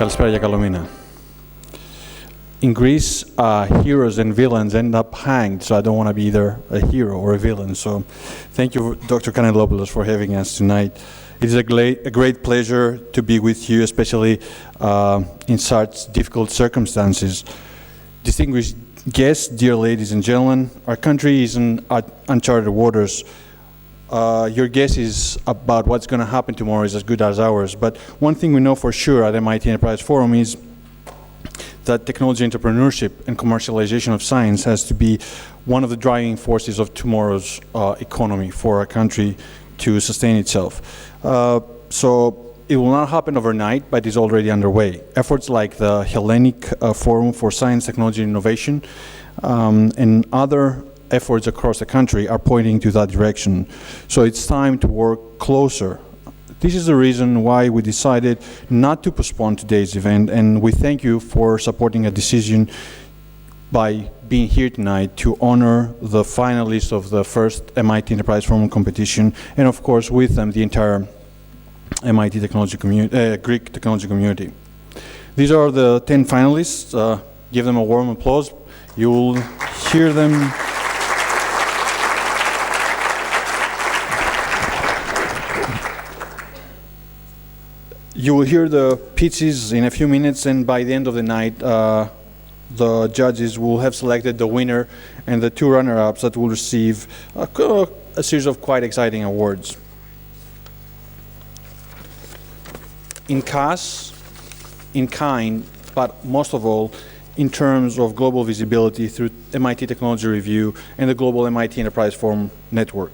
Καλησπέρα και καλό μήνα. In Greece, heroes and villains end up hanged, so I don't want to be either a hero or a villain. So thank you, Dr. Kanellopoulos, for having us tonight. It is a great pleasure to be with you, especially in such difficult circumstances. Distinguished guests, dear ladies and gentlemen, our country is in uncharted waters. Your guess is about what's going to happen tomorrow is as good as ours. But one thing we know for sure at MIT Enterprise Forum is that technology entrepreneurship and commercialization of science has to be one of the driving forces of tomorrow's economy for our country to sustain itself. So it will not happen overnight, but it's already underway. Efforts like the Hellenic Forum for Science, Technology and Innovation and other efforts across the country are pointing to that direction. So it's time to work closer. This is the reason why we decided not to postpone today's event, and we thank you for supporting a decision by being here tonight to honor the finalists of the first MIT Enterprise Forum competition, and of course with them the entire MIT technology community, Greek technology community. These are the 10 finalists. Give them a warm applause. You'll hear them. You will hear the pitches in a few minutes, and by the end of the night, the judges will have selected the winner and the two runner-ups that will receive a series of quite exciting awards. In cash, in kind, but most of all, in terms of global visibility through MIT Technology Review and the Global MIT Enterprise Forum Network.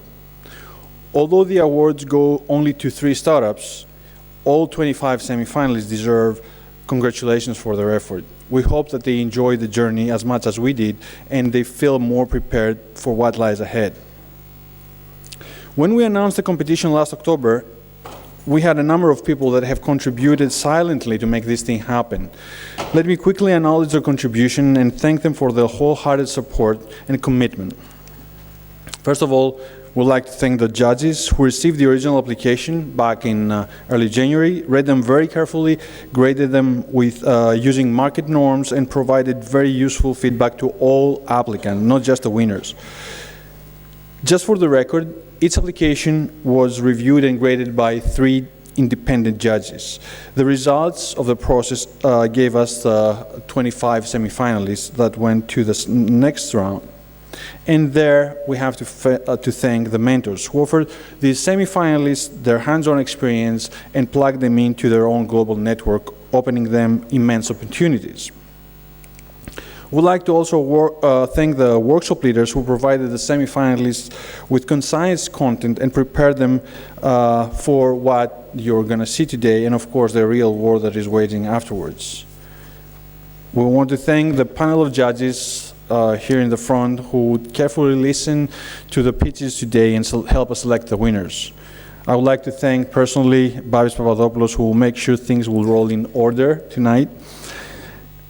Although the awards go only to 3 startups, all 25 semi-finalists deserve congratulations for their effort. We hope that they enjoy the journey as much as we did and they feel more prepared for what lies ahead. When we announced the competition last October, we had a number of people that have contributed silently to make this thing happen. Let me quickly acknowledge their contribution and thank them for their wholehearted support and commitment. First of all, we'd like to thank the judges who received the original application back in early January, read them very carefully, graded them with using market norms, and provided very useful feedback to all applicants, not just the winners. Just for the record, each application was reviewed and graded by 3 independent judges. The results of the process gave us 25 semi-finalists that went to the next round. And there we have to thank the mentors who offered these semi-finalists their hands-on experience and plugged them into their own global network, opening them immense opportunities. We'd like to also thank the workshop leaders who provided the semi-finalists with concise content and prepared them for what you're going to see today, and of course the real world that is waiting afterwards. We want to thank the panel of judges here in the front who carefully listen to the pitches today and help us select the winners. I would like to thank personally Vassilis Papakonstantinou, who will make sure things will roll in order tonight.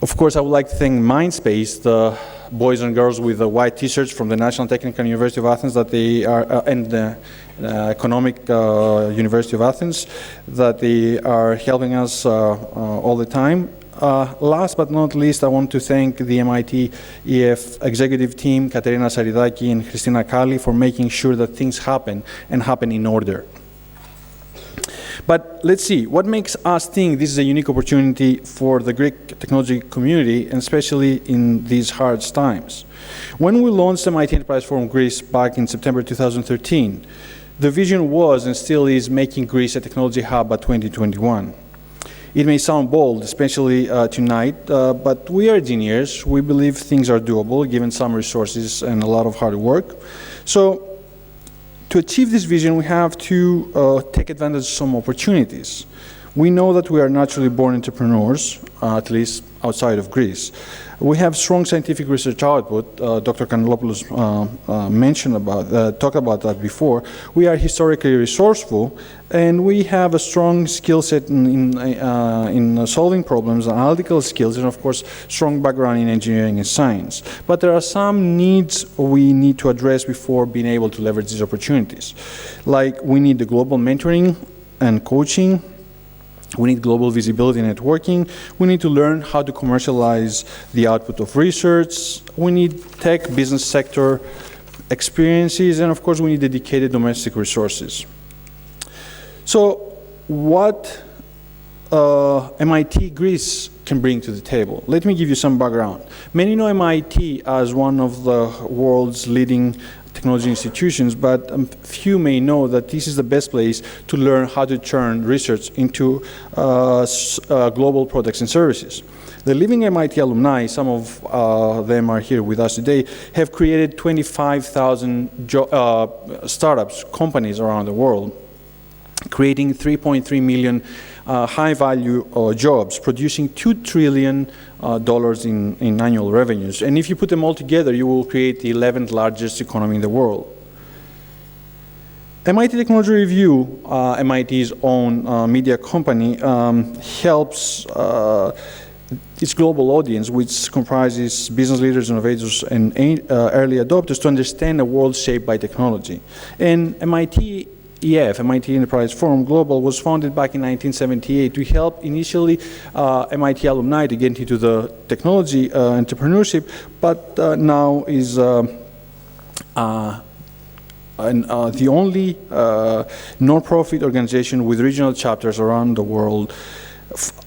Of course, I would like to thank Mindspace, the boys and girls with the white t-shirts from the National Technical University of Athens that they are, and the Economic University of Athens, that they are helping us all the time. Last but not least, I want to thank the MIT EF executive team, Katerina Saridaki and Christina Kali, for making sure that things happen and happen in order. But let's see, what makes us think this is a unique opportunity for the Greek technology community, and especially in these hard times? When we launched MIT Enterprise Forum Greece back in September 2013, the vision was and still is making Greece a technology hub by 2021. It may sound bold, especially tonight, but we are engineers. We believe things are doable, given some resources and a lot of hard work. So, to achieve this vision, we have to take advantage of some opportunities. We know that we are naturally born entrepreneurs, at least outside of Greece. We have strong scientific research output. Dr. Kanellopoulos talked about that before. We are historically resourceful, and we have a strong skill set in solving problems, analytical skills, and of course, strong background in engineering and science. But there are some needs we need to address before being able to leverage these opportunities. Like, we need the global mentoring and coaching. We need global visibility and networking. We need to learn how to commercialize the output of research. We need tech, business sector experiences, and of course we need dedicated domestic resources. So what MIT Greece can bring to the table? Let me give you some background. Many know MIT as one of the world's leading technology institutions, but few may know that this is the best place to learn how to turn research into global products and services. The living MIT alumni, some of them are here with us today, have created 25,000 startups, companies around the world, creating 3.3 million high-value jobs, producing $2 trillion in annual revenues. And if you put them all together, you will create the 11th largest economy in the world. MIT Technology Review, MIT's own media company, helps its global audience, which comprises business leaders, innovators, and early adopters, to understand a world shaped by technology. And MIT Enterprise Forum Global, was founded back in 1978 to help initially MIT alumni to get into the technology entrepreneurship, but now is the only non-profit organization with regional chapters around the world,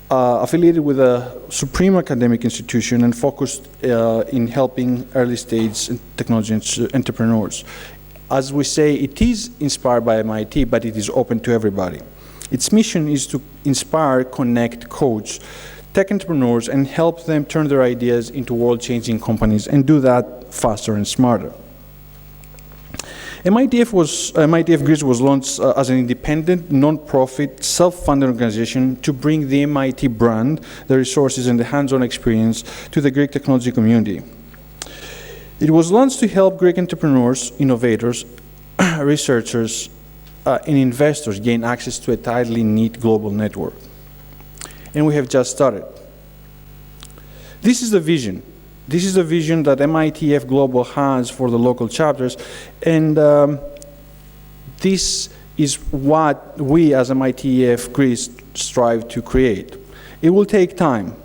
affiliated with a supreme academic institution and focused in helping early-stage technology entrepreneurs. As we say, it is inspired by MIT, but it is open to everybody. Its mission is to inspire, connect, coach tech entrepreneurs and help them turn their ideas into world-changing companies, and do that faster and smarter. MITF Greece was launched as an independent, non-profit, self-funded organization to bring the MIT brand, the resources, and the hands-on experience to the Greek technology community. It was launched to help Greek entrepreneurs, innovators, researchers, and investors gain access to a tightly knit global network. And we have just started. This is the vision. This is the vision that MITF Global has for the local chapters, and this is what we as MITF Greece strive to create. It will take time.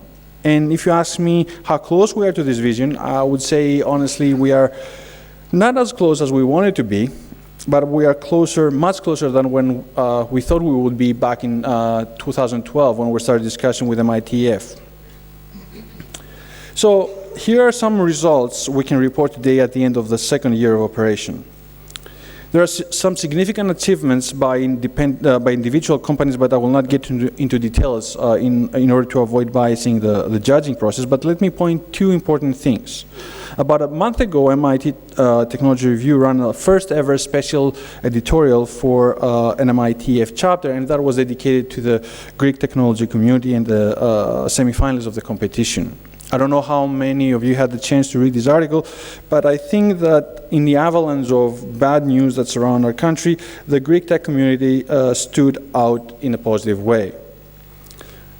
And if you ask me how close we are to this vision, I would say, honestly, we are not as close as we wanted to be, but we are closer, much closer than when we thought we would be back in 2012 when we started discussion with MITF. So here are some results we can report today at the end of the second year of operation. There are some significant achievements by individual companies, but I will not get into details in order to avoid biasing the judging process, but let me point two important things. About a month ago, MIT Technology Review ran a first ever special editorial for an MITF chapter, and that was dedicated to the Greek technology community and the semifinalists of the competition. I don't know how many of you had the chance to read this article, but I think that in the avalanche of bad news that surround our country, the Greek tech community stood out in a positive way.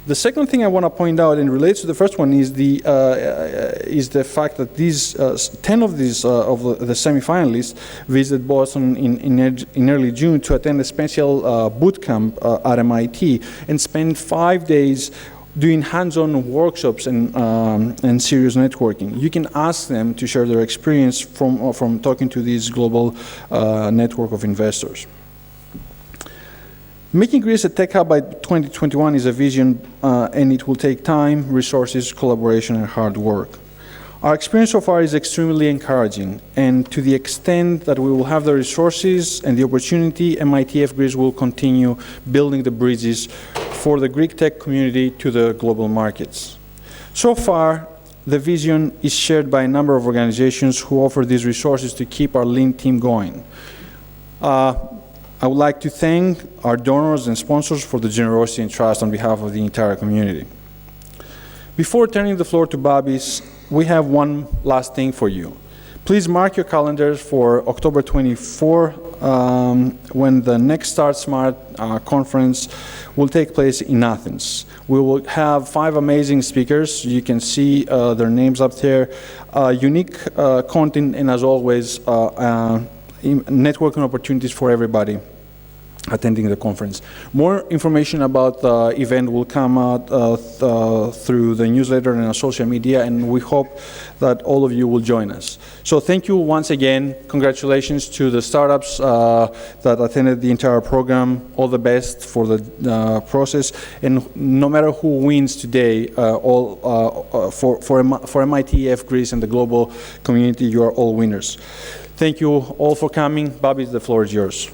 The second thing I want to point out, and relates to the first one, is the fact that these 10 of these of the semifinalists visited Boston in early June to attend a special boot camp at MIT and spend 5 days doing hands-on workshops and serious networking. You can ask them to share their experience from talking to this global network of investors. Making Greece a tech hub by 2021 is a vision, and it will take time, resources, collaboration, and hard work. Our experience so far is extremely encouraging, and to the extent that we will have the resources and the opportunity, MITF Greece will continue building the bridges for the Greek tech community to the global markets. So far, the vision is shared by a number of organizations who offer these resources to keep our lean team going. I would like to thank our donors and sponsors for the generosity and trust on behalf of the entire community. Before turning the floor to Babis, we have one last thing for you. Please mark your calendars for October 24, when the next Start Smart conference will take place in Athens. We will have 5 amazing speakers. You can see their names up there. Unique content, and as always, networking opportunities for everybody. attending the conference. More information about the event will come out through the newsletter and our social media, and we hope that all of you will join us. So thank you once again. Congratulations to the startups that attended the entire program. All the best for the process. And no matter who wins today, for MITEF Greece and the global community, you are all winners. Thank you all for coming. Bobby, the floor is yours.